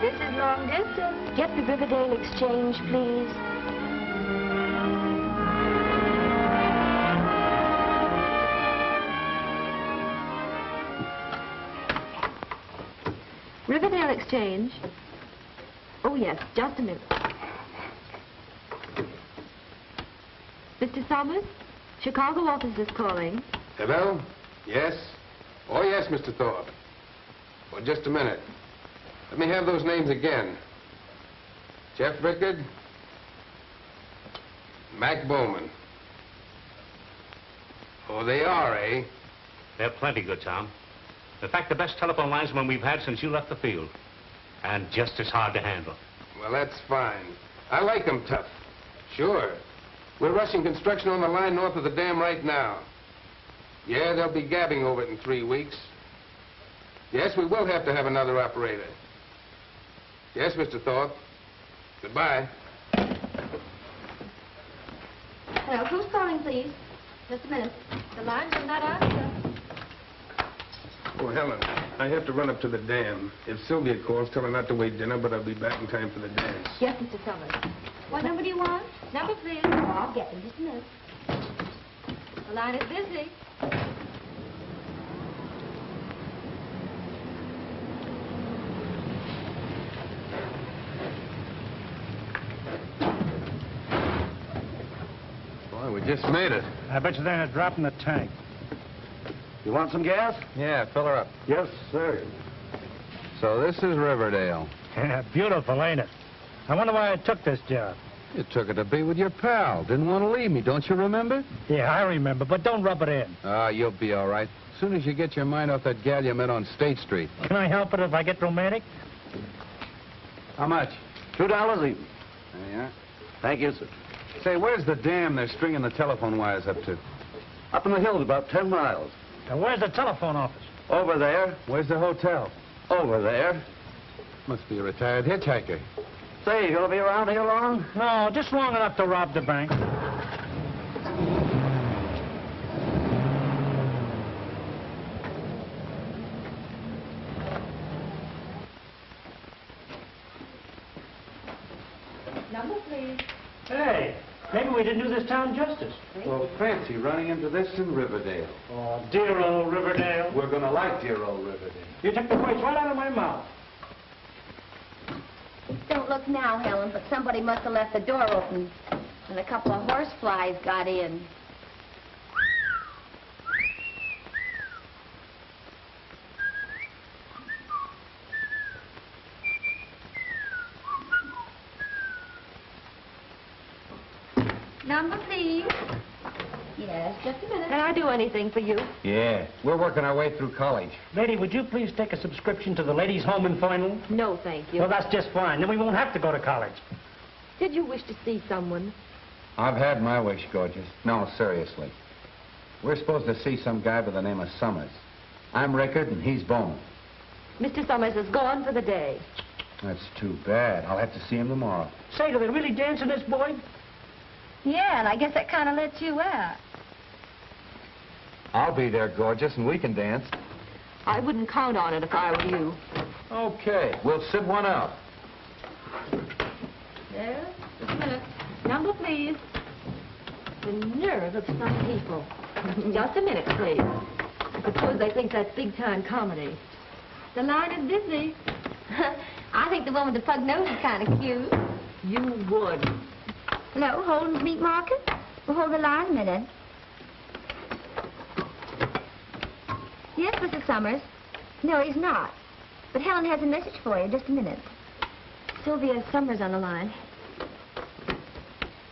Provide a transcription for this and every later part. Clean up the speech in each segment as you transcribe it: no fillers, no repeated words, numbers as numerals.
This is long distance. Get the Riverdale Exchange, please. Riverdale Exchange? Oh, yes, just a minute. Mr. Summers, Chicago office is calling. Hello? Yes? Oh, yes, Mr. Thorpe. Well, just a minute. Let me have those names again. Jeff Rickard. Mac Bowman. Oh, they are, eh? They're plenty good, Tom. In fact, the best telephone linesman we've had since you left the field. And just as hard to handle. Well, that's fine. I like them tough. Sure. We're rushing construction on the line north of the dam right now. Yeah, they'll be gabbing over it in 3 weeks. Yes, we will have to have another operator. Yes, Mr. Thorpe. Goodbye. Hello, who's calling, please? Just a minute. The line will not answer. Oh, Helen, I have to run up to the dam. If Sylvia calls, tell her not to wait dinner, but I'll be back in time for the dance. Yes, Mr. Summers. What number do you want? Number, please. Oh, I'll get them. Just a minute. The line is busy. Boy, we just made it. I bet you they're in a drop in the tank. You want some gas? Yeah, fill her up. Yes, sir. So this is Riverdale. Yeah, beautiful, ain't it? I wonder why I took this job. You took it to be with your pal. Didn't want to leave me, don't you remember? Yeah, I remember, but don't rub it in. You'll be all right. As soon as you get your mind off that gal you met on State Street. Can I help it if I get romantic? How much? $2 even. There you are. Thank you, sir. Say, where's the dam they're stringing the telephone wires up to? Up in the hills, about 10 miles. Now, where's the telephone office? Over there. Where's the hotel? Over there. Must be a retired hitchhiker. Say, you gonna be around here long? No, just long enough to rob the bank. Number, please. Hey, maybe we didn't do this town justice. Well, fancy running into this in Riverdale. Oh, dear old Riverdale. We're gonna like dear old Riverdale. You took the words right out of my mouth. Don't look now, Helen, but somebody must have left the door open and a couple of horseflies got in. Number, please. Yes, just a minute. Can I do anything for you? Yeah, we're working our way through college. Lady, would you please take a subscription to the Ladies' Home in Final? No, thank you. Well, that's just fine. Then we won't have to go to college. Did you wish to see someone? I've had my wish, gorgeous. No, seriously. We're supposed to see some guy by the name of Summers. I'm Rickard, and he's Bowman. Mr. Summers is gone for the day. That's too bad. I'll have to see him tomorrow. Say, do they really dance in this, boy? Yeah, and I guess that kind of lets you out. I'll be there, gorgeous, and we can dance. I wouldn't count on it if I were you. Okay, we'll sit one out. There, just a minute. Number, please. The nerve of some people. Just a minute, please. I suppose they think that's big-time comedy. The line is busy. I think the one with the pug nose is kind of cute. You would. Hello, Holden's Meat Market? We'll hold the line a minute. Yes, Mr. Summers. No, he's not. But Helen has a message for you. Just a minute. Sylvia Summers on the line.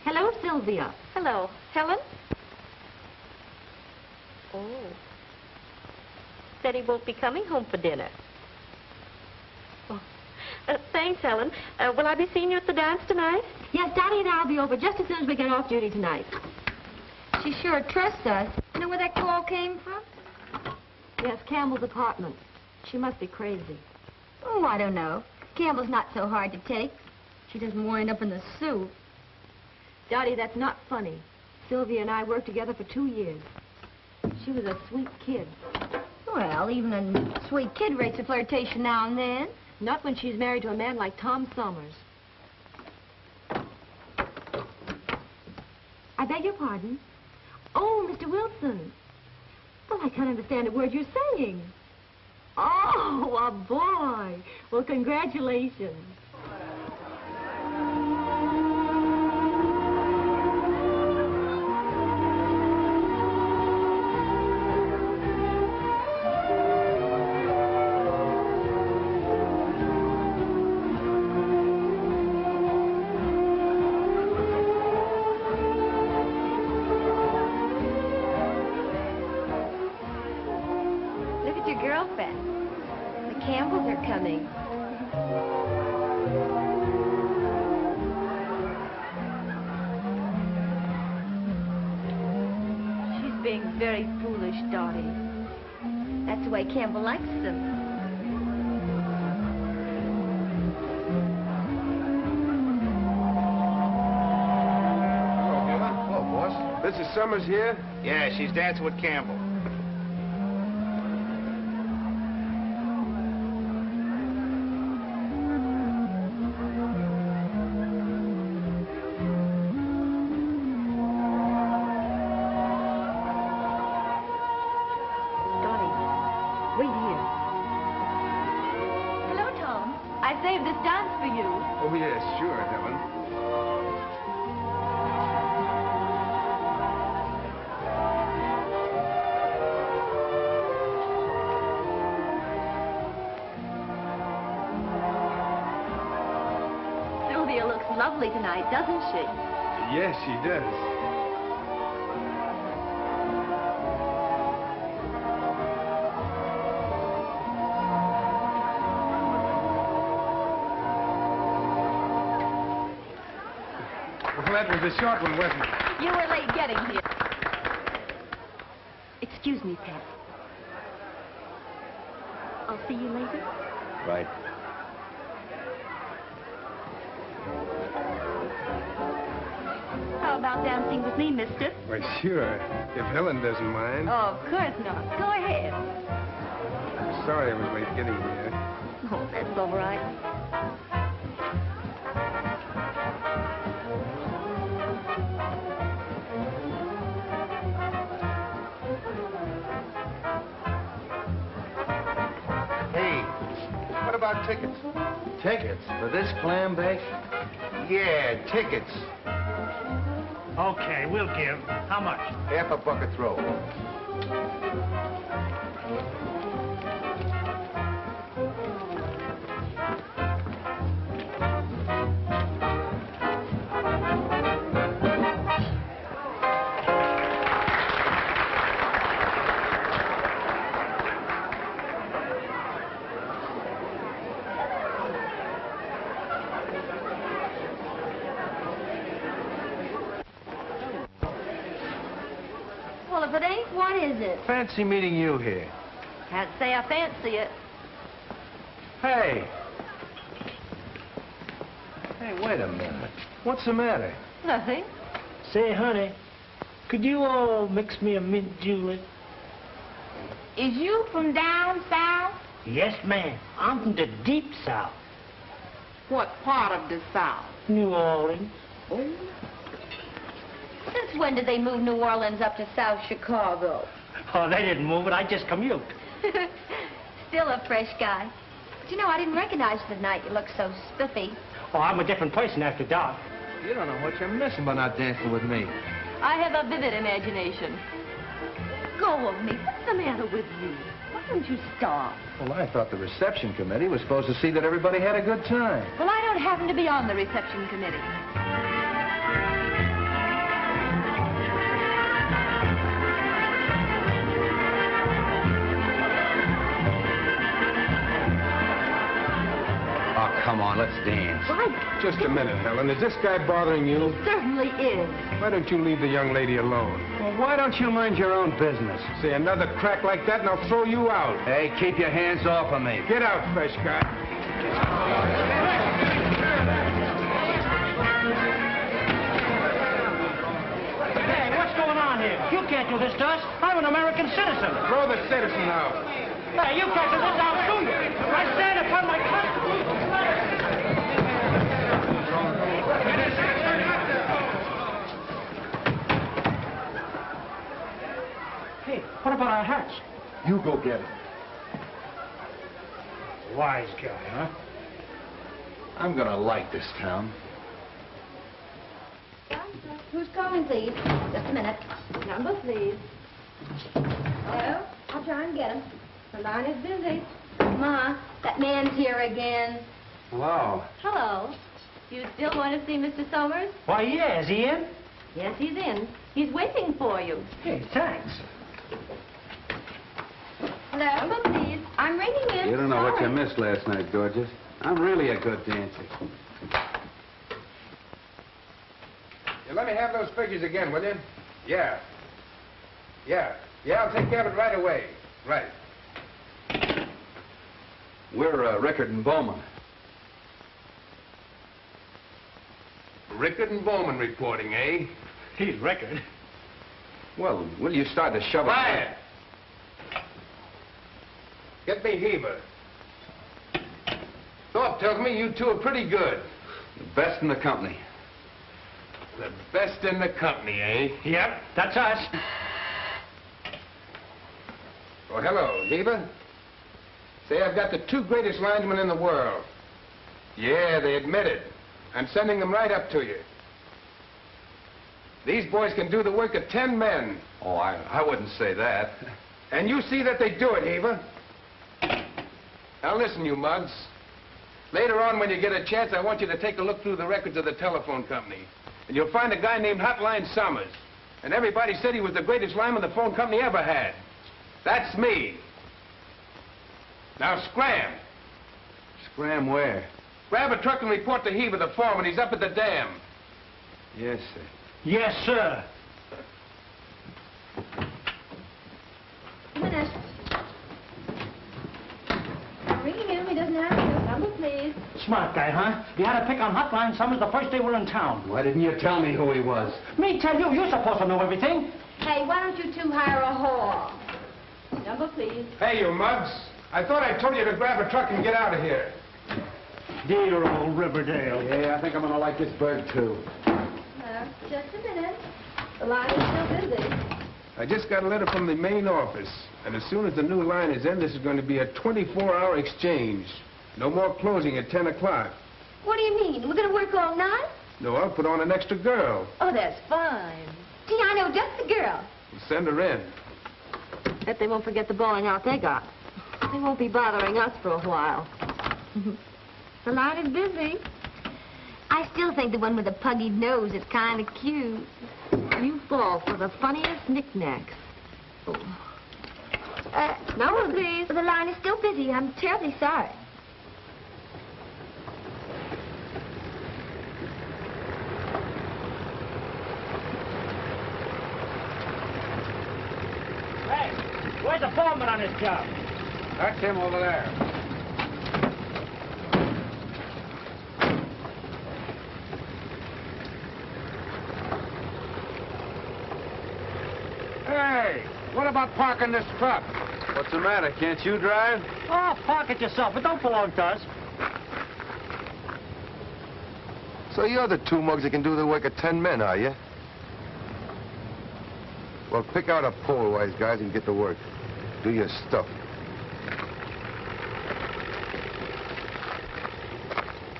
Hello, Sylvia. Hello. Helen? Oh. Said he won't be coming home for dinner. Oh. Thanks, Helen. Will I be seeing you at the dance tonight? Yes, Daddy and I'll be over just as soon as we get off duty tonight. She sure trusts us. You know where that call came from? Yes, Campbell's apartment. She must be crazy. Oh, I don't know. Campbell's not so hard to take. She doesn't wind up in the soup. Dottie, that's not funny. Sylvia and I worked together for 2 years. She was a sweet kid. Well, even a sweet kid rates a flirtation now and then. Not when she's married to a man like Tom Summers. I beg your pardon? Oh, Mr. Wilson. Well, I can't understand a word you're saying. Oh, a boy. Well, congratulations. Campbell likes them. Hello, Miller. Hello, boss. Mrs. Summers here? Yeah, she's dancing with Campbell. Oh, yes, sure, Helen. Sylvia looks lovely tonight, doesn't she? Yes, she does. That was a short one, wasn't it? You were late getting here. Excuse me, Pat. I'll see you later. Right. How about dancing with me, mister? Why, sure. If Helen doesn't mind. Oh, of course not. Go ahead. I'm sorry I was late getting here. Oh, that's all right. What about tickets? Tickets for this clam bake? Yeah, tickets. Okay, we'll give. How much? Half a bucket throw. Well, if it ain't, what is it? Fancy meeting you here. Can't say I fancy it. Hey. Hey, wait a minute. What's the matter? Nothing. Say, honey, could you all mix me a mint julep? Is you from down south? Yes, ma'am. I'm from the deep south. What part of the south? New Orleans. Oh. Since when did they move New Orleans up to South Chicago? Oh, they didn't move it. I just commute. Still a fresh guy. But you know, I didn't recognize you the night you looked so spiffy. Oh, I'm a different person after dark. You don't know what you're missing by not dancing with me. I have a vivid imagination. Go of me. What's the matter with you? Why don't you stop? Well, I thought the reception committee was supposed to see that everybody had a good time. Well, I don't happen to be on the reception committee. Oh, come on, let's dance. Why? Just a minute, Helen. Is this guy bothering you? Certainly is. Why don't you leave the young lady alone? Well, why don't you mind your own business? Say another crack like that and I'll throw you out. Hey, keep your hands off of me. Get out, fresh guy. Hey, what's going on here? You can't do this to us. I'm an American citizen. Throw the citizen out. Hey, you can't do this. I'll sue you. I stand upon my constitution. You go get him. Wise guy, huh? I'm gonna like this town. Who's calling, please? Just a minute. Number, please. Hello? I'll try and get him. The line is busy. Ma, that man's here again. Hello. Hello. You still want to see Mr. Somers? Why, yeah, is he in? Yes, he's in. He's waiting for you. Hey, thanks. Hello? Number, please. I'm ringing in. You don't know what you Sorry. missed last night, gorgeous. I'm really a good dancer. You let me have those figures again, will you? Yeah. Yeah, I'll take care of it right away. Right. We're Rickard and Bowman. Rickard and Bowman reporting, eh? He's Rickard. Well, will you start to shove it? Quiet! Get me Hymer. Thorpe tells me you two are pretty good. The best in the company. The best in the company, eh? Yep, that's us. Oh, hello, Hymer. Say, I've got the two greatest linesmen in the world. Yeah, they admit it. I'm sending them right up to you. These boys can do the work of 10 men. Oh, I wouldn't say that. And you see that they do it, Hymer. Now listen, you mugs. Later on, when you get a chance, I want you to take a look through the records of the telephone company. And you'll find a guy named Hotline Summers. And everybody said he was the greatest lineman the phone company ever had. That's me. Now scram. Scram where? Grab a truck and report to Hymer, the foreman. He's up at the dam. Yes, sir. Yes, sir. A minute. I'm ringing him. He doesn't answer. Number, please. Smart guy, huh? He had to pick on Hotline Summers the first day we were in town. Why didn't you tell me who he was? Me tell you, you're supposed to know everything. Hey, why don't you two hire a whore? Number, please. Hey, you mugs. I thought I told you to grab a truck and get out of here. Dear old Riverdale. Yeah, I think I'm gonna like this bird, too. Just a minute. The line is still busy. I just got a letter from the main office. And as soon as the new line is in, this is going to be a 24-hour exchange. No more closing at 10 o'clock. What do you mean? We're going to work all night? No, I'll put on an extra girl. Oh, that's fine. Gee, I know just the girl. We'll send her in. Bet they won't forget the bowling out they got. They won't be bothering us for a while. The line is busy. I still think the one with the puggy nose is kind of cute. You fall for the funniest knickknacks. Oh. Number, please. The line is still busy. I'm terribly sorry. Hey, where's the foreman on this job? That's him over there. Hey, what about parking this truck? What's the matter? Can't you drive? Oh, park it yourself. It don't belong to us. So you're the two mugs that can do the work of 10 men, are you? Well, pick out a pole, wise guys, and get to work. Do your stuff.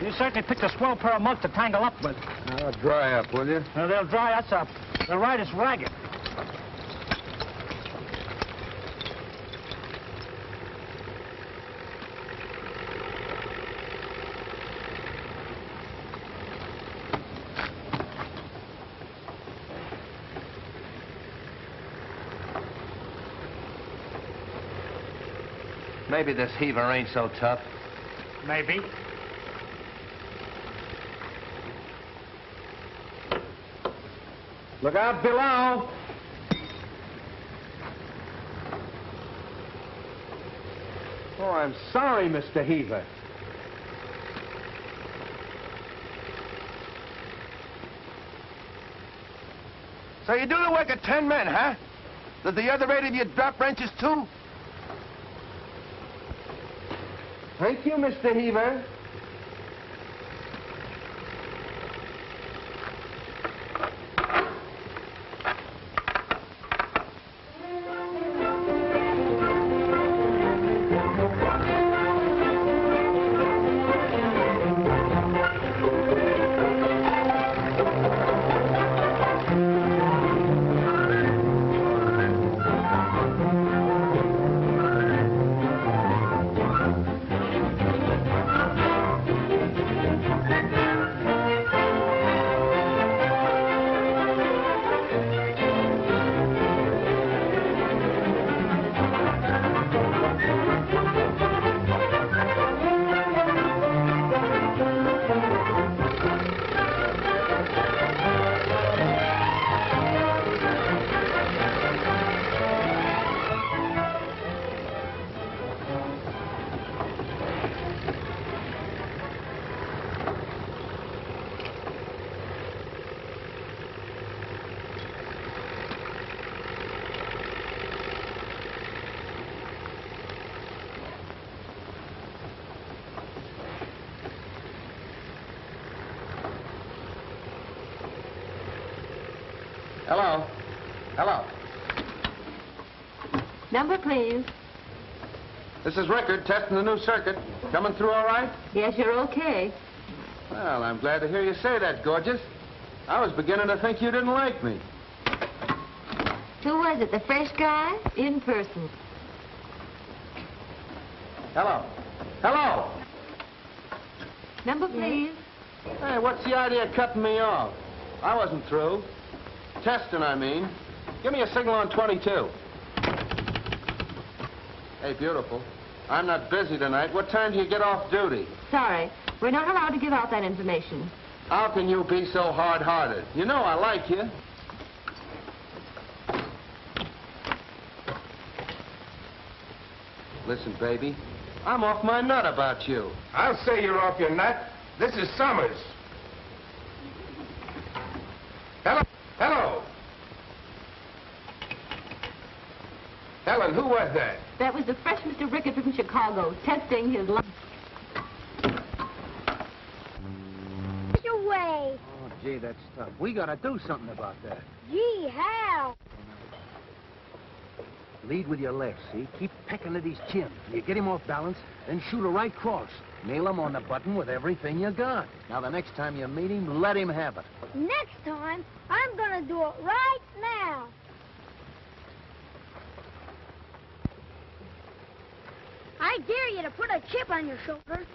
You certainly picked a swell pair of mugs to tangle up with. Now, dry up, will you? They'll dry us up. They'll ride us ragged. Maybe this Hymer ain't so tough. Maybe. Look out below. Oh, I'm sorry, Mr. Hymer. So you do the work of 10 men, huh? Does the other 8 of you drop wrenches, too? Thank you, Mr. Hymer. Hello? Hello? Number, please. This is Rickard, testing the new circuit. Coming through all right? Yes, you're okay. Well, I'm glad to hear you say that, gorgeous. I was beginning to think you didn't like me. Who was it, the fresh guy? In person. Hello? Hello? Number, please. Hey, what's the idea of cutting me off? I wasn't through. Testing, I mean. Give me a signal on 22. Hey, beautiful. I'm not busy tonight. What time do you get off duty? Sorry, we're not allowed to give out that information. How can you be so hard-hearted? You know I like you. Listen, baby, I'm off my nut about you. I'll say you're off your nut. This is Summers. Hello? Hello? Helen, who was that? That was the fresh Mr. Rickard from Chicago, testing his lunch. Away. Oh, gee, that's tough. We gotta do something about that. Gee, how? Lead with your left, see? Keep pecking at his chin. You get him off balance, then shoot a right cross. Nail him on the button with everything you got. Now, the next time you meet him, let him have it. Next time, I'm gonna do it right now. I dare you to put a chip on your shoulder.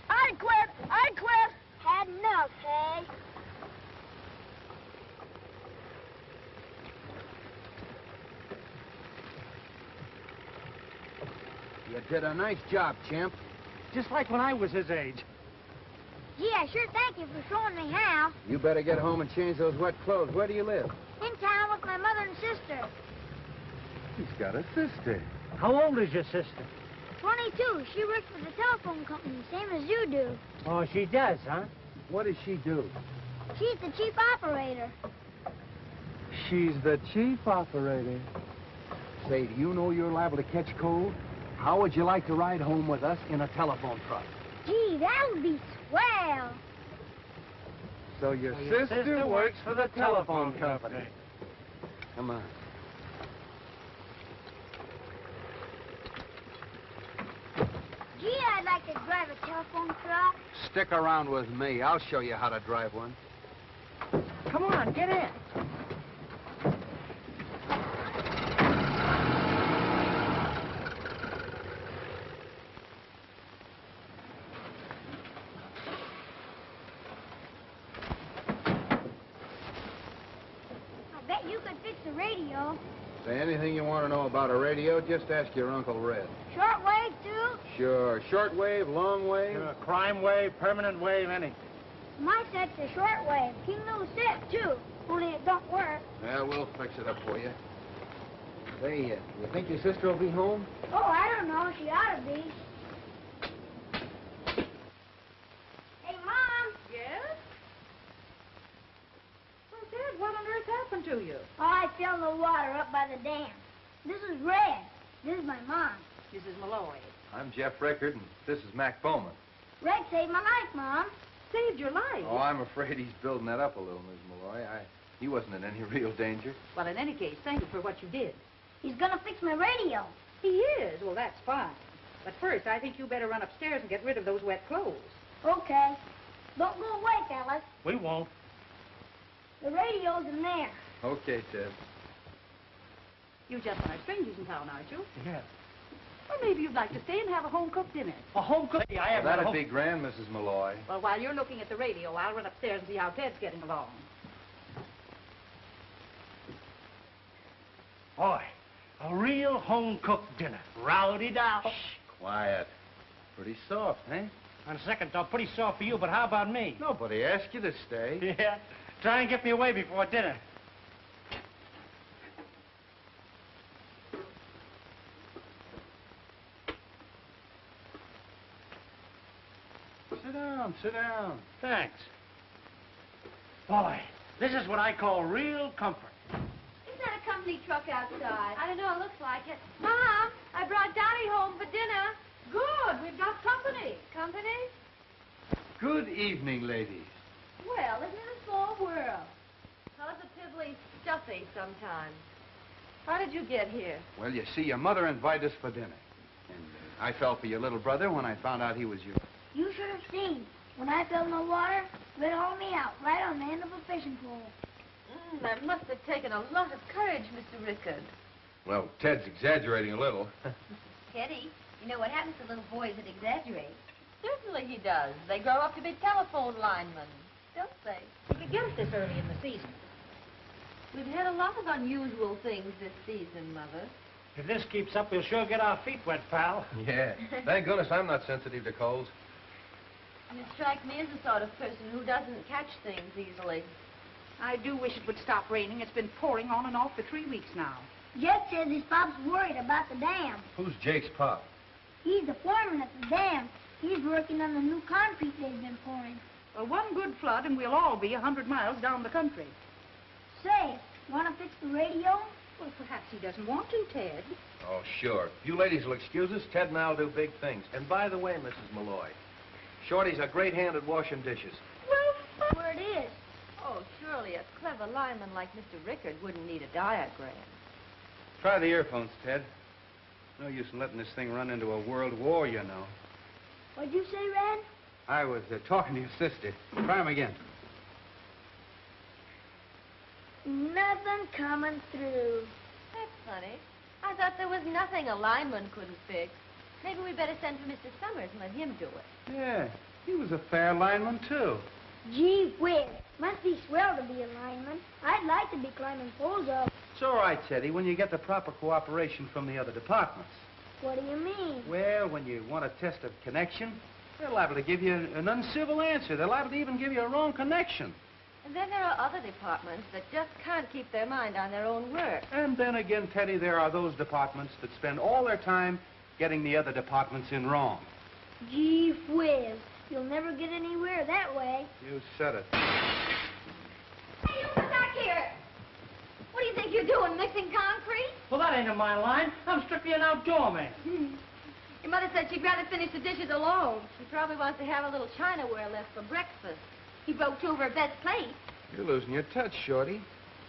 I quit. Had enough, hey? You did a nice job, champ. Just like when I was his age. Gee, I sure thank you for showing me how. You better get home and change those wet clothes. Where do you live? In town with my mother and sister. He's got a sister. How old is your sister? 22. She works for the telephone company, same as you do. Oh, she does, huh? What does she do? She's the chief operator. She's the chief operator. Say, do you know you're liable to catch cold? How would you like to ride home with us in a telephone truck? Gee, that would be swell. So your sister works for the telephone company. Come on. Gee, I'd like to drive a telephone truck. Stick around with me. I'll show you how to drive one. Come on, get in. I bet you could fix the radio. Say, anything you want to know about a radio, just ask your Uncle Red. Shortwave, too? Sure. Shortwave, long wave. Crime wave, permanent wave, anything. My set's a shortwave. King Lou's set, too. Only it don't work. Yeah, we'll fix it up for you. Say, you think your sister will be home? Oh, I don't know. She ought to be. Hey, Mom. Yes? Well, Dad, what on earth happened to you? Oh, I fell in the water up by the dam. This is Red. This is my mom. This is Malloy. I'm Jeff Rickard, and this is Mac Bowman. Red saved my life, Mom. Saved your life. Oh, I'm afraid he's building that up a little, Miss Malloy. He wasn't in any real danger. Well, in any case, thank you for what you did. He's gonna fix my radio. He is? Well, that's fine. But first, I think you better run upstairs and get rid of those wet clothes. Okay. Don't go away, fellas. We won't. The radio's in there. Okay, Ted. You gentlemen are strangers in town, aren't you? Yeah. Well, maybe you'd like to stay and have a home-cooked dinner. A home cook? I have That'd be grand, Mrs. Malloy. Well, while you're looking at the radio, I'll run upstairs and see how Ted's getting along. Boy, a real home-cooked dinner. Rowdy-dow. Quiet. Pretty soft, eh? On second thought, pretty soft for you, but how about me? Nobody asked you to stay. Yeah. Try and get me away before dinner. down, sit down. Thanks. Boy, this is what I call real comfort. Isn't that a company truck outside? I don't know, it looks like it. Mom, I brought Donnie home for dinner. Good. We've got company. Company? Good evening, ladies. Well, isn't it a small world? Positively stuffy sometimes. How did you get here? Well, you see, your mother invited us for dinner. And I fell for your little brother when I found out he was yours. You should have seen. When I fell in the water, Red hauled me out right on the end of a fishing pole. That must have taken a lot of courage, Mr. Rickard. Well, Ted's exaggerating a little. Teddy, you know what happens to little boys that exaggerate? Certainly he does. They grow up to be telephone linemen, don't they? You could get us this early in the season. We've had a lot of unusual things this season, Mother. If this keeps up, we'll sure get our feet wet, pal. Yeah. Thank goodness I'm not sensitive to colds. You strike me as the sort of person who doesn't catch things easily. I do wish it would stop raining. It's been pouring on and off for 3 weeks now. Jeff says his pop's worried about the dam. Who's Jake's pop? He's the foreman at the dam. He's working on the new concrete they've been pouring. Well, one good flood and we'll all be 100 miles down the country. Say, want to fix the radio? Well, perhaps he doesn't want to, Ted. Oh, sure. If you ladies will excuse us, Ted and I'll do big things. And by the way, Mrs. Malloy, Shorty's a great hand at washing dishes. Well, where it is. Oh, surely a clever lineman like Mr. Rickard wouldn't need a diagram. Try the earphones, Ted. No use in letting this thing run into a world war, you know. What'd you say, Red? I was talking to your sister. Try 'em again. Nothing coming through. That's funny. I thought there was nothing a lineman couldn't fix. Maybe we better send for Mr. Summers and let him do it. Yeah, he was a fair lineman, too. Gee whiz. Must be swell to be a lineman. I'd like to be climbing poles up. It's all right, Teddy, when you get the proper cooperation from the other departments. What do you mean? Well, when you want to test a connection, they're liable to give you an uncivil answer. They're liable to even give you a wrong connection. And then there are other departments that just can't keep their mind on their own work. And then again, Teddy, there are those departments that spend all their time getting the other departments in wrong. Gee whiz. You'll never get anywhere that way. You said it. Hey, you come back here. What do you think you're doing, mixing concrete? Well, that ain't in my line. I'm strictly an outdoor man. Your mother said she'd rather finish the dishes alone. She probably wants to have a little chinaware left for breakfast. He broke two of her best plates. You're losing your touch, Shorty.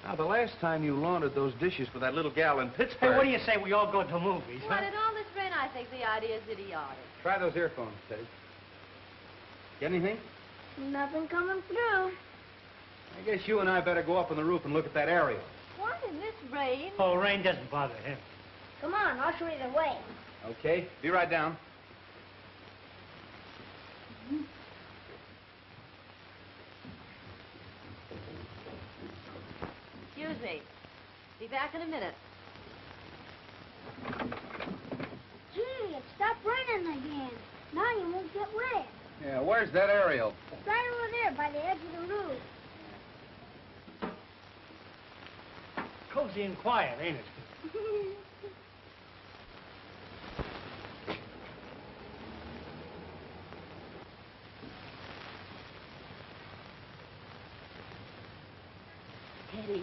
Now, the last time you laundered those dishes for that little gal in Pittsburgh... Hey, what do you say we all go to movies, What, huh? in all this rain, I think the idea is idiotic. Try those earphones, Teddy. Get anything? Nothing coming through. I guess you and I better go up on the roof and look at that aerial. What, in this rain? Oh, rain doesn't bother him. Come on, I'll show you the way. Okay, be right down. Excuse me. Be back in a minute. Gee, it stopped raining again. Now you won't get wet. Yeah, where's that aerial? It's right over there by the edge of the roof. Cozy and quiet, ain't it? Teddy,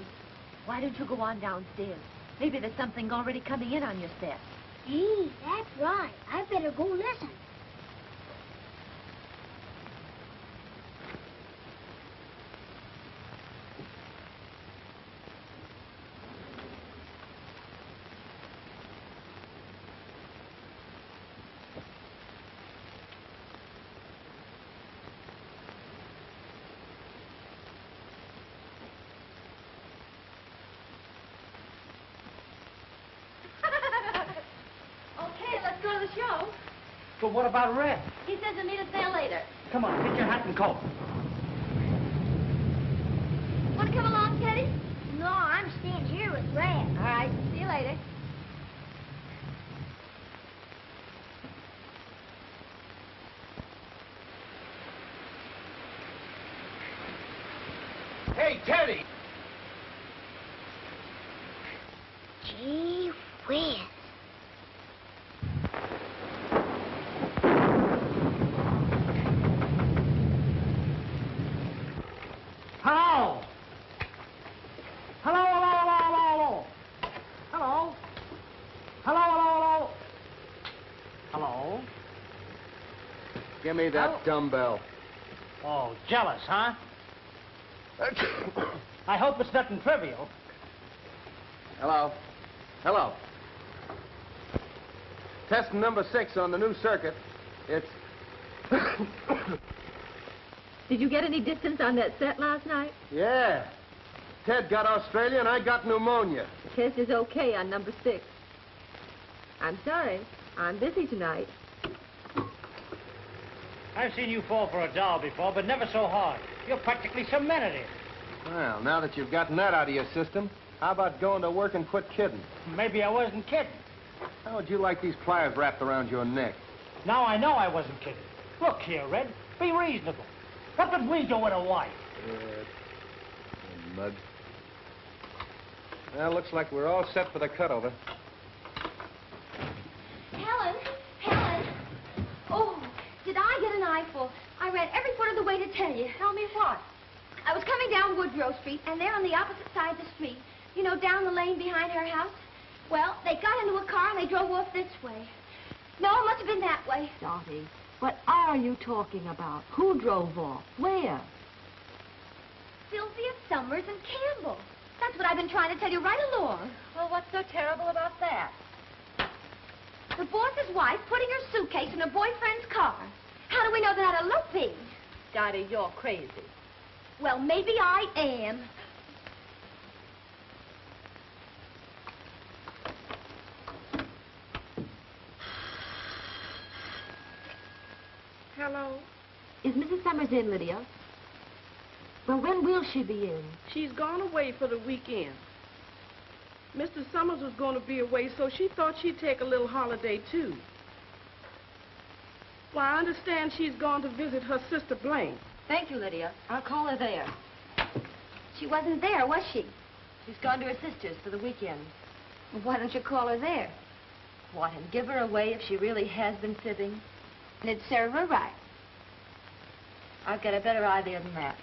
why don't you go on downstairs? Maybe there's something already coming in on your step. Gee, that's right. I better go listen. Okay, let's go to the show. But what about Red? He says he'll meet us there later. Come on, get your hat and coat. Want to come along, Teddy? No, I'm staying here with Red. All right, see you later. Hey, Teddy! Gee whiz. Give me that dumbbell. Oh, jealous, huh? I hope it's nothing trivial. Hello. Hello. Testing number 6 on the new circuit. It's... Did you get any distance on that set last night? Yeah. Ted got Australia and I got pneumonia. The test is okay on number 6. I'm sorry. I'm busy tonight. I've seen you fall for a doll before, but never so hard. You're practically cemented it. Well, now that you've gotten that out of your system, how about going to work and quit kidding? Maybe I wasn't kidding. How would you like these pliers wrapped around your neck? Now I know I wasn't kidding. Look here, Red. Be reasonable. What would we do with a wife? Mud. Well, looks like we're all set for the cutover. Helen! Helen! Oh, did I get an eyeful? I ran every foot of the way to tell you. Tell me what? I was coming down Woodrow Street, and there on the opposite side of the street, you know, down the lane behind her house, well, they got into a car and they drove off this way. No, it must have been that way. Dottie, what are you talking about? Who drove off? Where? Sylvia Summers and Campbell. That's what I've been trying to tell you right along. Well, what's so terrible about that? The boss's wife putting her suitcase in her boyfriend's car. How do we know they're not eloping? Dottie, you're crazy. Well, maybe I am. Hello? Is Mrs. Summers in, Lydia? Well, when will she be in? She's gone away for the weekend. Mr. Summers was going to be away, so she thought she'd take a little holiday, too. Well, I understand she's gone to visit her sister Blaine. Thank you, Lydia. I'll call her there. She wasn't there, was she? She's gone to her sister's for the weekend. Well, why don't you call her there? What, and give her away if she really has been fibbing? And it'd serve her right. I've got a better idea than that.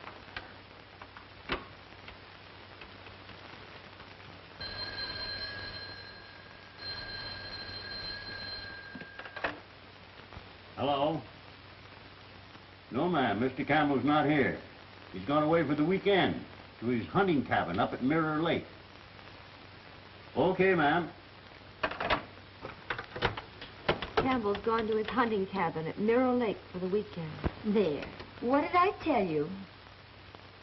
Hello? No, ma'am. Mr. Campbell's not here. He's gone away for the weekend to his hunting cabin up at Mirror Lake. Okay, ma'am. Campbell's gone to his hunting cabin at Mirror Lake for the weekend. There. What did I tell you?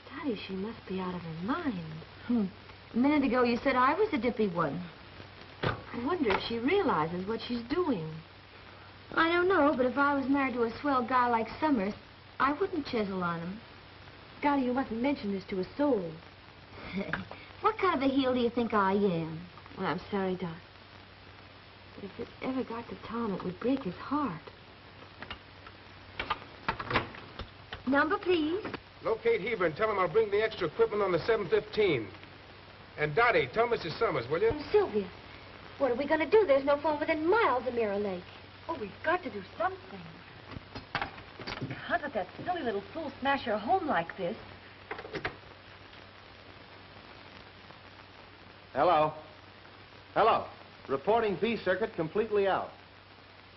Dottie, she must be out of her mind. A minute ago you said I was the dippy one. I wonder if she realizes what she's doing. I don't know, but if I was married to a swell guy like Summers, I wouldn't chisel on him. Dottie, you mustn't mention this to a soul. Say, what kind of a heel do you think I am? Well, I'm sorry, Dot. But if it ever got to Tom, it would break his heart. Number, please. Locate Heber and tell him I'll bring the extra equipment on the 7:15. And Dottie, tell Mrs. Summers, will you? Sylvia, what are we going to do? There's no phone within miles of Mirror Lake. Oh, we've got to do something. How did that silly little fool smash her home like this? Hello. Hello. Reporting B circuit completely out.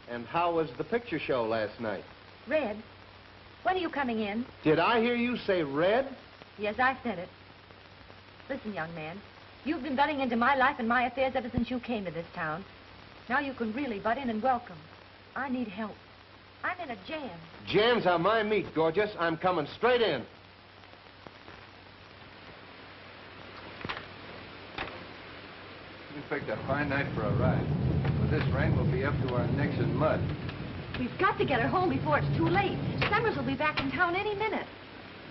And how was the picture show last night? Red, when are you coming in? Did I hear you say Red? Yes, I said it. Listen, young man, you've been butting into my life and my affairs ever since you came to this town. Now you can really butt in and welcome. I need help. I'm in a jam. Jams are my meat, gorgeous. I'm coming straight in. You picked a fine night for a ride. With this rain, we'll be up to our necks in mud. We've got to get her home before it's too late. Summers will be back in town any minute.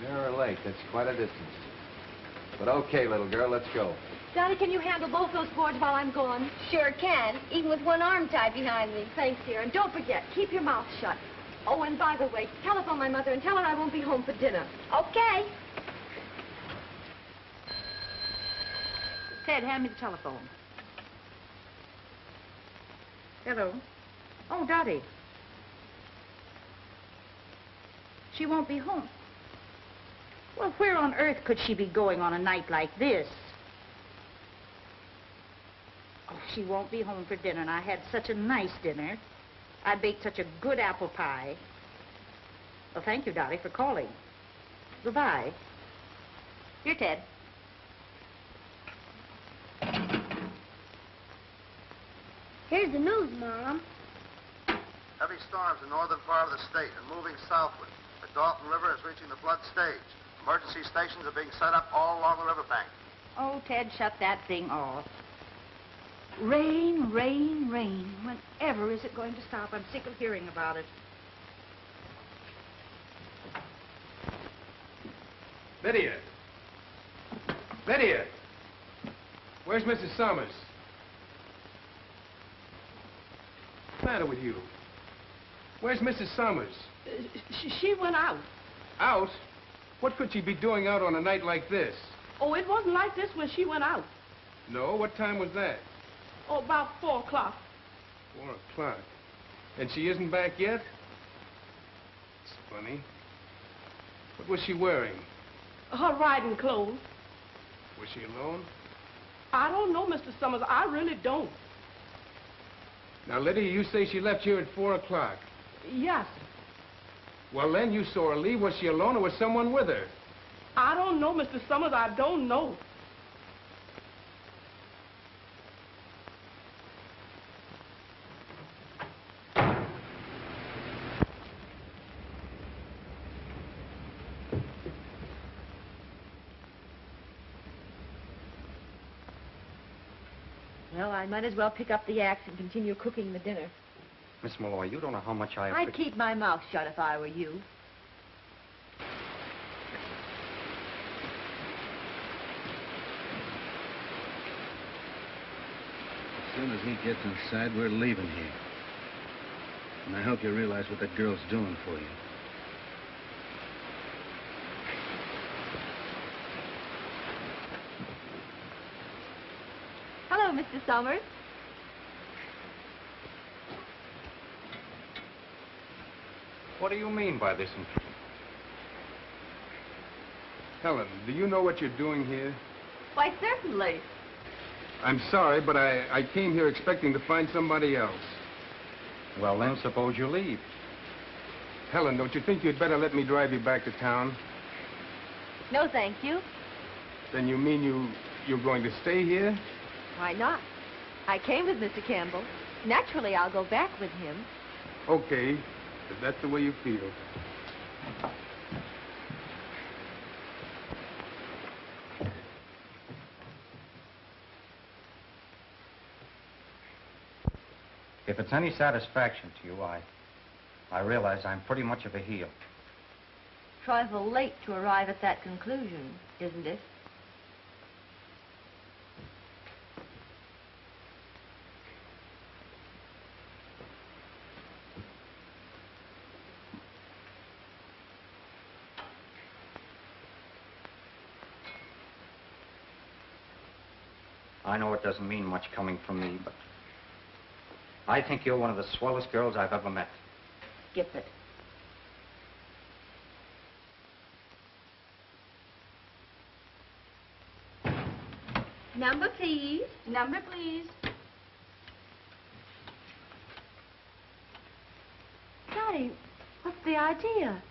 Mirror Lake, that's quite a distance. But okay, little girl, let's go. Dottie, can you handle both those boards while I'm gone? Sure can, even with one arm tied behind me. Thanks, dear. And don't forget, keep your mouth shut. Oh, and by the way, telephone my mother and tell her I won't be home for dinner. Okay. Ted, hand me the telephone. Hello. Oh, Dottie. She won't be home. Well, where on earth could she be going on a night like this? Oh, she won't be home for dinner, and I had such a nice dinner. I baked such a good apple pie. Well, thank you, Dottie, for calling. Goodbye. Here, Ted. Here's the news, Mom. Heavy storms in northern part of the state and moving southward. The Dalton River is reaching the flood stage. Emergency stations are being set up all along the riverbank. Oh, Ted, shut that thing off. Rain, rain, rain. Whenever is it going to stop? I'm sick of hearing about it. Lydia! Lydia! Where's Mrs. Summers? What's the matter with you? Where's Mrs. Summers? She went out. Out? What could she be doing out on a night like this? Oh, it wasn't like this when she went out. No? What time was that? Oh, about 4 o'clock. 4 o'clock. And she isn't back yet? It's funny. What was she wearing? Her riding clothes. Was she alone? I don't know, Mr. Summers. I really don't. Now, Lydia, you say she left here at 4 o'clock. Yes. Well, then, you saw her leave. Was she alone or was someone with her? I don't know, Mr. Summers. I don't know. Well, I might as well pick up the axe and continue cooking the dinner. Miss Malloy, you don't know how much I... I'd keep my mouth shut if I were you. As soon as he gets inside, we're leaving here. And I hope you realize what that girl's doing for you. Hello, Mr. Summers. What do you mean by this? Helen, do you know what you're doing here? Why, certainly. I'm sorry, but I came here expecting to find somebody else. Well, then, suppose you leave. Helen, don't you think you'd better let me drive you back to town? No, thank you. Then you mean you're going to stay here? Why not? I came with Mr. Campbell. Naturally, I'll go back with him. Okay, if that's the way you feel. If it's any satisfaction to you, I realize I'm pretty much of a heel. Trifle late to arrive at that conclusion, isn't it? I know it doesn't mean much coming from me, but I think you're one of the swellest girls I've ever met. Skip it. Number, please. Number, please. Dottie, what's the idea?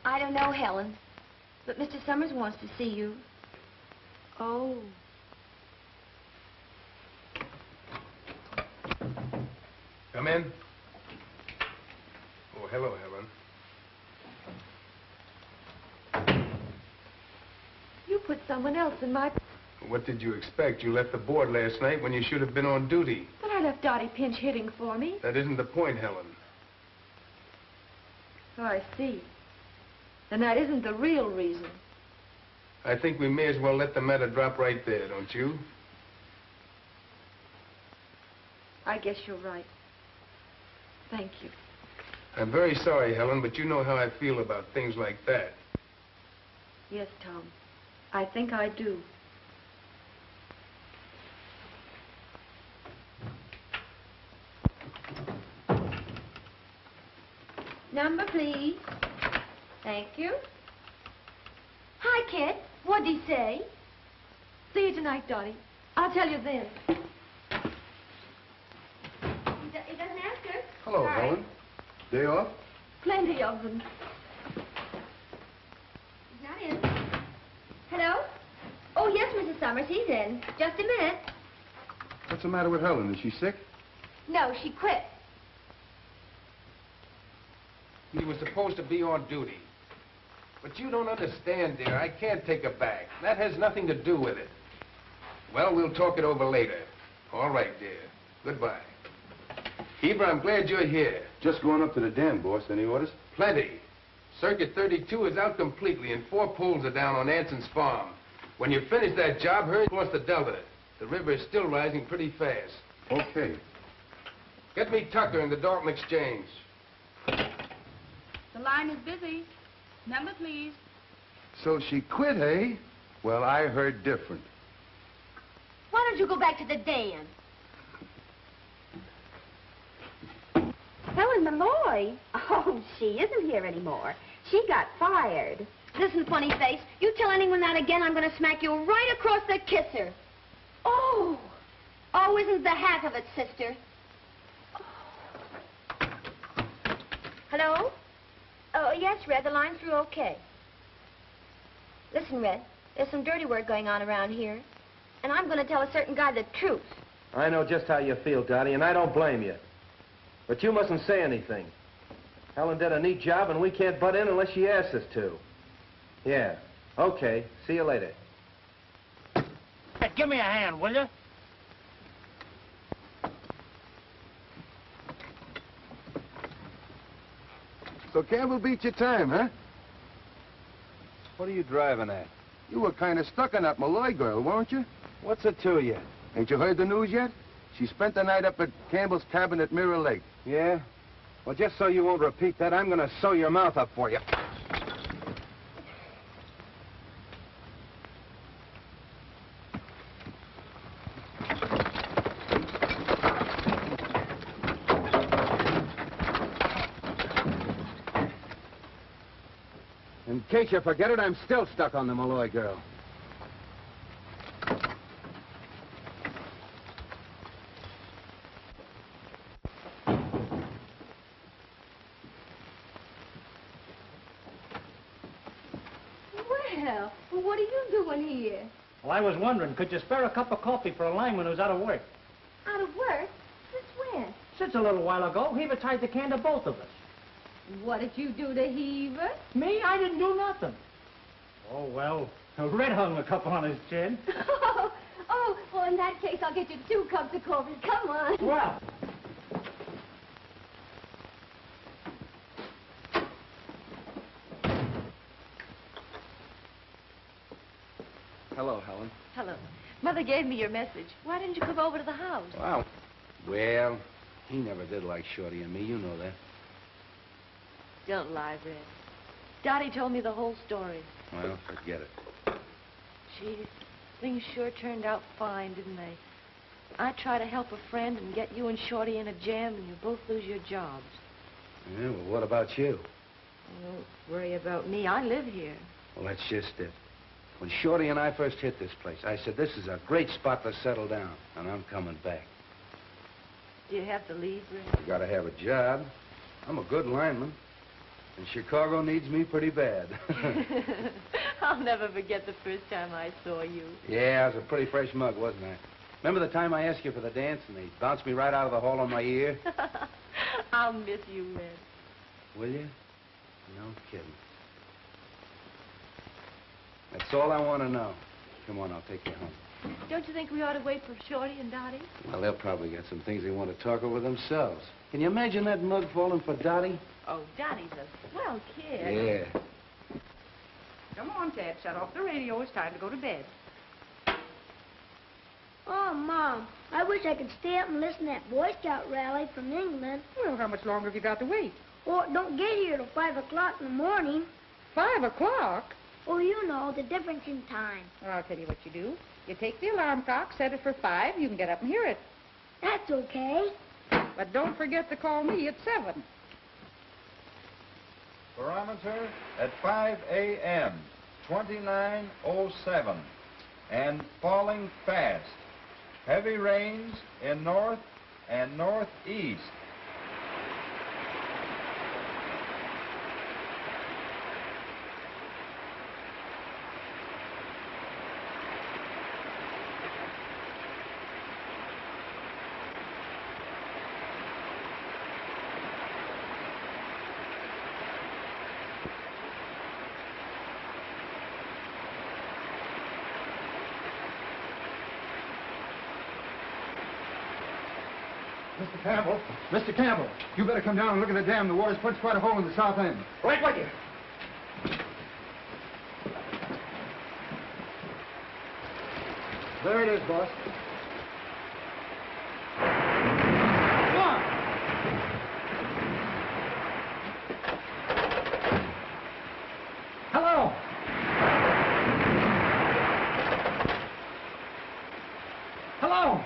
I don't know, Helen. But Mr. Summers wants to see you. Oh. Come in. Oh, hello, Helen. You put someone else in my... What did you expect? You left the board last night when you should have been on duty. But I left Dottie pinch hitting for me. That isn't the point, Helen. Oh, I see. And that isn't the real reason. I think we may as well let the matter drop right there, don't you? I guess you're right. Thank you. I'm very sorry, Helen, but you know how I feel about things like that. Yes, Tom. I think I do. Number, please. Thank you. Hi, Kit. What'd he say? See you tonight, Dottie. I'll tell you then. He doesn't ask her. Hello, Sorry. Helen. Day off? Plenty of them. He's not in. Hello? Oh, yes, Mrs. Summers, he's in. Just a minute. What's the matter with Helen? Is she sick? No, she quit. He was supposed to be on duty. But you don't understand, dear. I can't take her back. That has nothing to do with it. Well, we'll talk it over later. All right, dear. Goodbye. Heber, I'm glad you're here. Just going up to the dam, boss. Any orders? Plenty. Circuit 32 is out completely, and 4 poles are down on Anson's farm. When you finish that job, hurry across the delta. The river is still rising pretty fast. Okay. Get me Tucker in the Dalton Exchange. The line is busy. Number, please. So she quit, eh? Well, I heard different. Why don't you go back to the dam? Helen Malloy? Oh, she isn't here anymore. She got fired. Listen, funny face, you tell anyone that again, I'm going to smack you right across the kisser. Oh! Oh, isn't the half of it, sister? Hello? Oh, yes, Red, the line's through okay. Listen, Red, there's some dirty work going on around here, and I'm going to tell a certain guy the truth. I know just how you feel, Dottie, and I don't blame you. But you mustn't say anything. Helen did a neat job, and we can't butt in unless she asks us to. Yeah. Okay. See you later. Hey, give me a hand, will you? So Campbell beat your time, huh? What are you driving at? You were kind of stuck on that Malloy girl, weren't you? What's it to you? Ain't you heard the news yet? She spent the night up at Campbell's cabin at Mirror Lake. Yeah? Well, just so you won't repeat that, I'm gonna sew your mouth up for you. In case you forget it, I'm still stuck on the Malloy girl. Well, what are you doing here? Well, I was wondering, could you spare a cup of coffee for a lineman who's out of work? Out of work? Since when? Since a little while ago, Heber tied the can to both of us. What did you do to Heber? Me? I didn't do nothing. Oh, well, Red hung a couple on his chin. Well, in that case, I'll get you 2 cups of coffee. Come on. Well. Hello, Helen. Hello. Mother gave me your message. Why didn't you come over to the house? Wow. Well, he never did like Shorty and me. You know that. Don't lie, Red. Dottie told me the whole story. Well, forget it. Gee, things sure turned out fine, didn't they? I try to help a friend and get you and Shorty in a jam, and you both lose your jobs. Yeah, well, what about you? Don't worry about me. I live here. Well, that's just it. When Shorty and I first hit this place, I said, this is a great spot to settle down, and I'm coming back. Do you have to leave, Red? You gotta have a job. I'm a good lineman. And Chicago needs me pretty bad. I'll never forget the first time I saw you. Yeah, I was a pretty fresh mug, wasn't I? Remember the time I asked you for the dance and they bounced me right out of the hall on my ear? I'll miss you, Red. Will you? No kidding. That's all I want to know. Come on, I'll take you home. Don't you think we ought to wait for Shorty and Dottie? Well, they'll probably got some things they want to talk over themselves. Can you imagine that mug falling for Dottie? Oh, Dottie's a swell kid. Yeah. Come on, Ted. Shut off the radio. It's time to go to bed. Oh, Mom, I wish I could stay up and listen to that Boy Scout rally from England. Well, how much longer have you got to wait? Oh, it don't get here till 5 o'clock in the morning. 5 o'clock? Oh, you know, the difference in time. Well, I'll tell you what you do. You take the alarm clock, set it for 5. You can get up and hear it. That's okay. But don't forget to call me at 7. Barometer at 5 a.m., 2907, and falling fast. Heavy rains in north and northeast. Mr. Campbell. Mr. Campbell, you better come down and look at the dam. The water's punched quite a hole in the south end. Right with you. There it is, boss. Come on. Hello. Hello.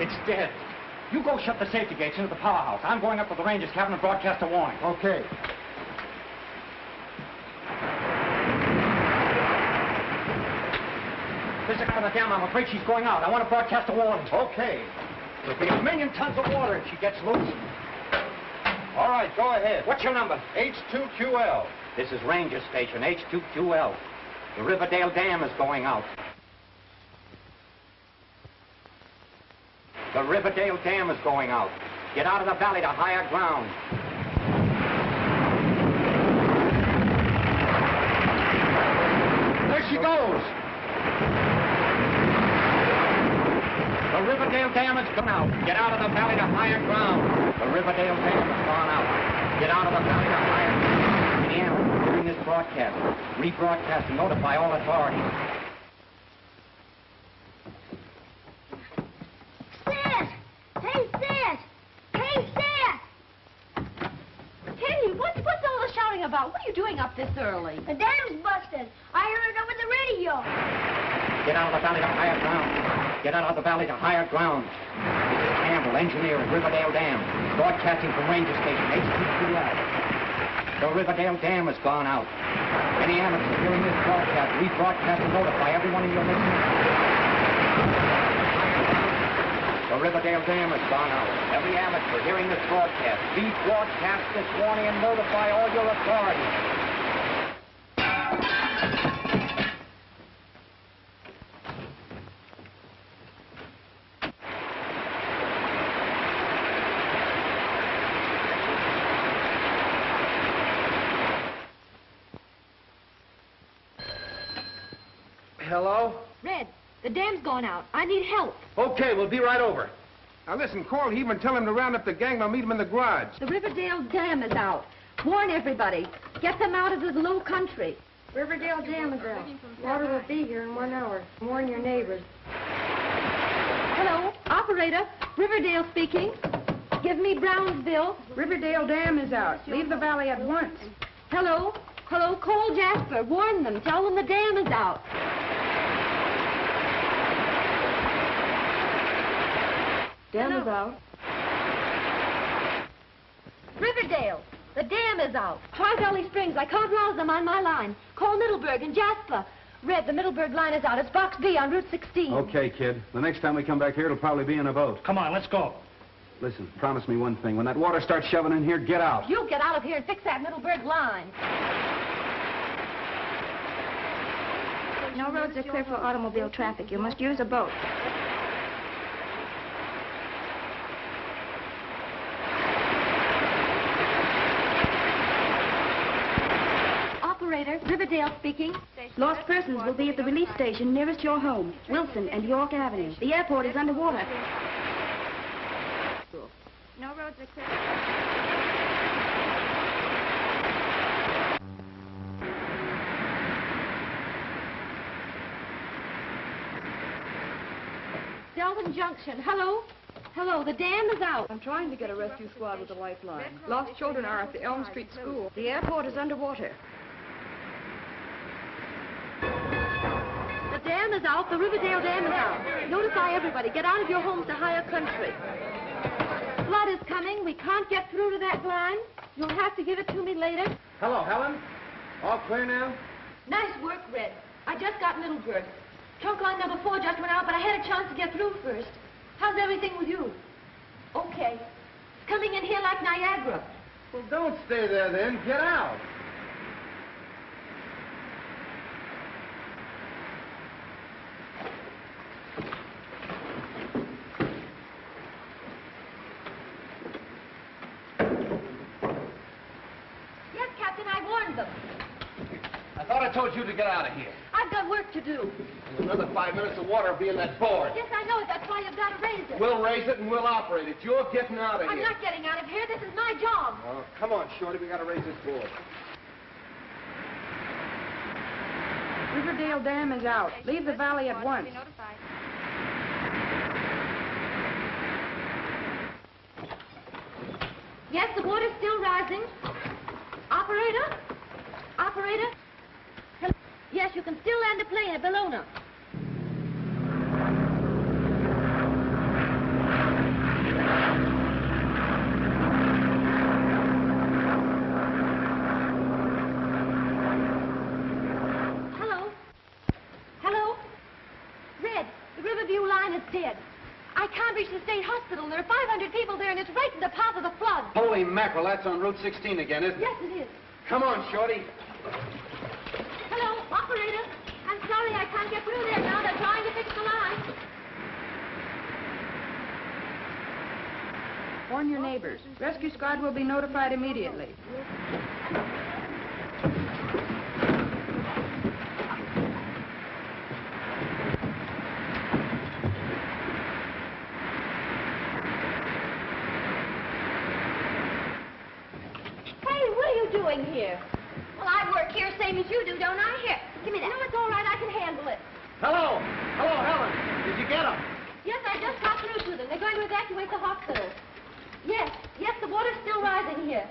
It's dead. You go shut the safety gates into the powerhouse. I'm going up to the ranger's cabin and broadcast a warning. Okay. There's a guy on the dam. I'm afraid she's going out. I want to broadcast a warning. Okay. There'll be 1,000,000 tons of water if she gets loose. All right, go ahead. What's your number? H2QL. This is Ranger Station, H2QL. The Riverdale Dam is going out. The Riverdale Dam is going out. Get out of the valley to higher ground. There she goes. The Riverdale Dam has gone out. Get out of the valley to higher ground. The Riverdale Dam has gone out. Get out of the valley to higher ground. Indiana, during this broadcast, rebroadcast and notify all authorities. Sid! Hey, Sid! Hey, Sid! Kenny, what's all the shouting about? What are you doing up this early? The dam's busted. I heard it over the radio. Get out of the valley to higher ground. Get out of the valley to higher ground. This is Campbell, engineer at Riverdale Dam, broadcasting from Ranger Station, H2QL. The Riverdale Dam has gone out. Any amateur hearing this broadcast, rebroadcast and notify everyone in your listeners. The Riverdale Dam has gone out. Every amateur hearing this broadcast, rebroadcast this warning and notify all your authorities. Hello? Red, the dam's gone out. I need help. Okay, we'll be right over. Now listen, call Hymer and tell him to round up the gang. I'll meet him in the garage. The Riverdale Dam is out. Warn everybody. Get them out of the low country. Riverdale Dam is out. Water will be here in 1 hour. Warn your neighbors. Hello, operator. Riverdale speaking. Give me Brownsville. Riverdale Dam is out. Leave the valley at once. Hello? Hello, call Jasper. Warn them. Tell them the dam is out. Dam is out. Riverdale, the dam is out. Try Valley Springs. I can't rouse them on my line. Call Middleburg and Jasper. Red, the Middleburg line is out. It's Box B on Route 16. Okay, kid. The next time we come back here, it'll probably be in a boat. Come on, let's go. Listen, promise me one thing. When that water starts shoving in here, get out. You get out of here and fix that Middleburg line. No roads are clear for automobile traffic. You must use a boat. Operator, Riverdale speaking. Lost persons will be at the relief station nearest your home, Wilson and York Avenue. The airport is underwater. No roads are clear. Delvin Junction. Hello? Hello, the dam is out. I'm trying to get a rescue squad with a lifeline. Lost children are at the Elm Street School. The airport is underwater. The dam is out. The Riverdale Dam is out. Notify everybody. Get out of your homes to higher country. Flood is coming. We can't get through to that line. You'll have to give it to me later. Hello, Helen? All clear now? Nice work, Red. I just got Middleburg. Trunk line number 4 just went out, but I had a chance to get through first. How's everything with you? Okay. It's coming in here like Niagara. Well, don't stay there then. Get out. Yes, Captain, I warned them. I thought I told you to get out of here. I I've got work to do. Another 5 minutes of water will be in that board. Yes, I know it. That's why you've got to raise it. We'll raise it and we'll operate it. You're getting out of I'm here. not getting out of here. This is my job. Oh, come on, Shorty. We got to raise this board. Riverdale Dam is out. Leave the valley at once. Yes, the water's still rising. Operator? Operator? Yes, you can still land a plane at Bellona. Hello? Hello? Red, the Riverview line is dead. I can't reach the state hospital. There are 500 people there, and it's right in the path of the flood. Holy mackerel, that's on Route 16 again, isn't it? Yes, it is. Come on, Shorty. Hello, operator. I'm sorry I can't get through there now. They're trying to fix the line. Warn your neighbors. Rescue squad will be notified immediately. Doing here? Well, I work here same as you do, don't I? Here, give me that. No, it's all right. I can handle it. Hello. Hello, Helen. Did you get him? Yes, I just got through to them. They're going to evacuate the hospital. Yes, the water's still rising here.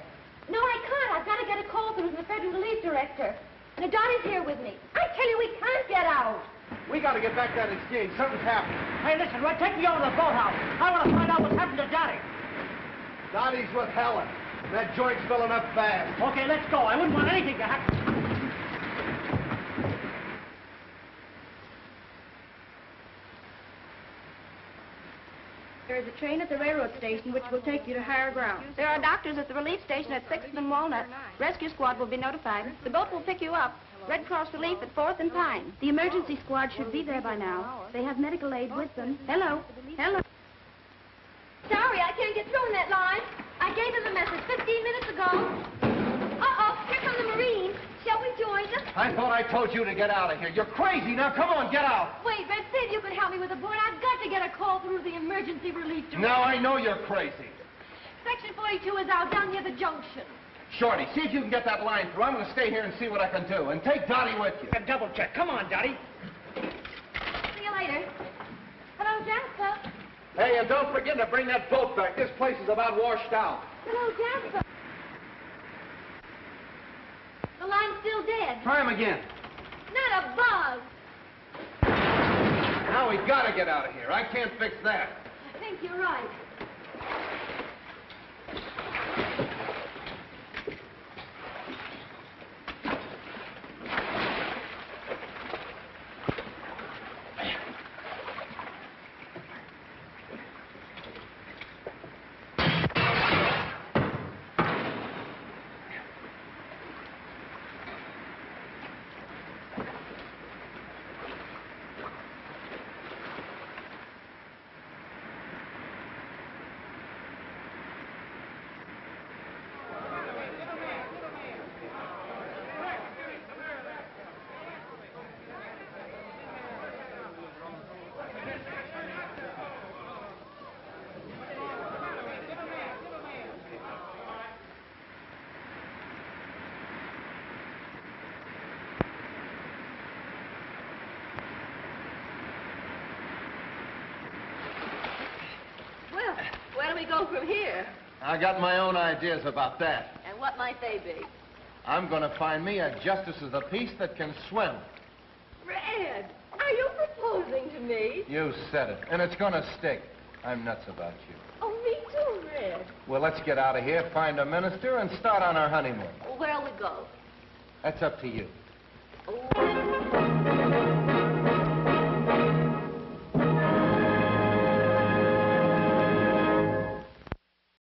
No, I can't. I've got to get a call through to the Federal Relief Director. And Dottie's here with me. I tell you, we can't get out. We got to get back to that exchange. Something's happened. Hey, listen, Red, take me over to the boathouse. I want to find out what's happened to Dottie. Dottie's with Helen. That joint's filling up fast. Okay, let's go. I wouldn't want anything to happen. There is a train at the railroad station which will take you to higher ground. There are doctors at the relief station at 6th and Walnut. Rescue squad will be notified. The boat will pick you up. Red Cross Relief at 4th and Pine. The emergency squad should be there by now. They have medical aid with them. Hello. Hello. Sorry, I can't get through in that line. I gave them the message 15 minutes ago. Uh-oh, here come the Marines. Shall we join them? I thought I told you to get out of here. You're crazy. Now, come on, get out. Wait, Red, see if you can help me with the board. I've got to get a call through the emergency relief director. Now, I know you're crazy. Section 42 is out down near the junction. Shorty, see if you can get that line through. I'm going to stay here and see what I can do. And take Dottie with you. Double check. Come on, Dottie. See you later. Hello, Jasper. Hey, and don't forget to bring that boat back. This place is about washed out. Hello, Jasper. The line's still dead. Try him again. Not a buzz. Now we got to get out of here. I can't fix that. I think you're right. Where do we go from here? I got my own ideas about that. And what might they be? I'm going to find me a justice of the peace that can swim. Red, are you proposing to me? You said it, and it's going to stick. I'm nuts about you. Oh, me too, Red. Well, let's get out of here, find a minister, and start on our honeymoon. Where'll we go? That's up to you. Oh.